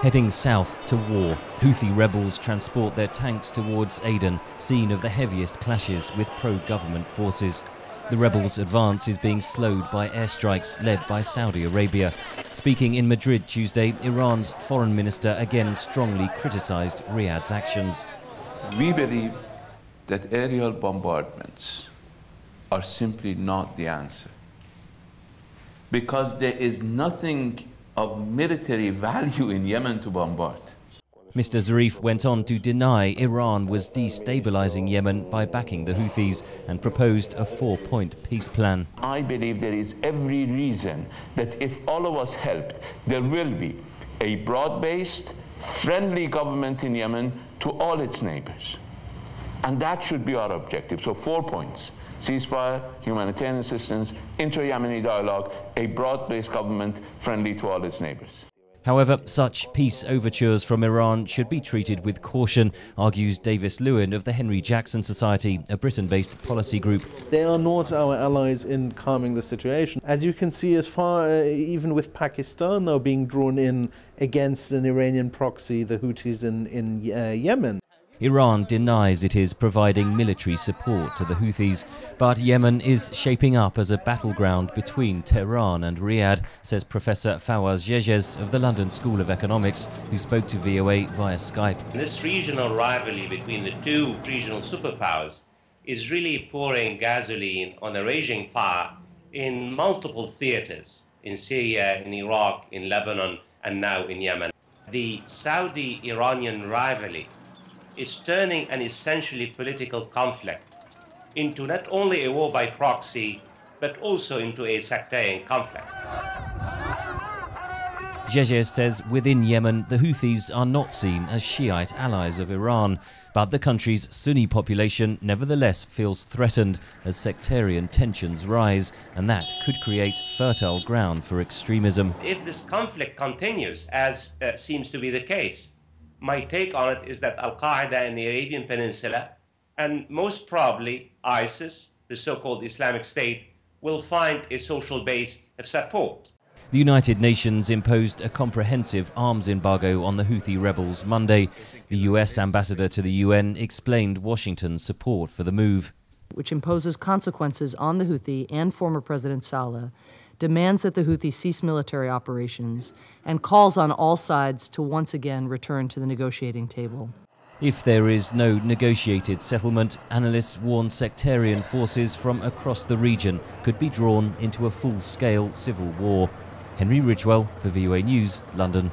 Heading south to war, Houthi rebels transport their tanks towards Aden, scene of the heaviest clashes with pro-government forces. The rebels' advance is being slowed by airstrikes led by Saudi Arabia. Speaking in Madrid Tuesday, Iran's foreign minister again strongly criticized Riyadh's actions. We believe that aerial bombardments are simply not the answer, because there is nothing of military value in Yemen to bombard. Mr. Zarif went on to deny Iran was destabilizing Yemen by backing the Houthis and proposed a 4-point peace plan. I believe there is every reason that if all of us helped, there will be a broad-based, friendly government in Yemen to all its neighbors. And that should be our objective. So 4 points: ceasefire, humanitarian assistance, inter-Yemeni dialogue, a broad-based government friendly to all its neighbors. However, such peace overtures from Iran should be treated with caution, argues Lewin of the Henry Jackson Society, a Britain-based policy group. They are not our allies in calming the situation. As you can see, as far even with Pakistan now being drawn in against an Iranian proxy, the Houthis in Yemen. Iran denies it is providing military support to the Houthis, but Yemen is shaping up as a battleground between Tehran and Riyadh, says Professor Fawaz Yeges of the London School of Economics, who spoke to VOA via Skype. This regional rivalry between the two regional superpowers is really pouring gasoline on a raging fire in multiple theaters, in Syria, in Iraq, in Lebanon, and now in Yemen. The Saudi-Iranian rivalry is turning an essentially political conflict into not only a war by proxy, but also into a sectarian conflict. Yeges says within Yemen, the Houthis are not seen as Shiite allies of Iran, but the country's Sunni population nevertheless feels threatened as sectarian tensions rise, and that could create fertile ground for extremism. If this conflict continues, as seems to be the case, my take on it is that Al-Qaeda in the Arabian Peninsula, and most probably ISIS, the so-called Islamic State, will find a social base of support. The United Nations imposed a comprehensive arms embargo on the Houthi rebels Monday. The US ambassador to the UN explained Washington's support for the move, which imposes consequences on the Houthi and former President Saleh, demands that the Houthi cease military operations, and calls on all sides to once again return to the negotiating table. If there is no negotiated settlement, analysts warn sectarian forces from across the region could be drawn into a full-scale civil war. Henry Ridgwell for VOA News, London.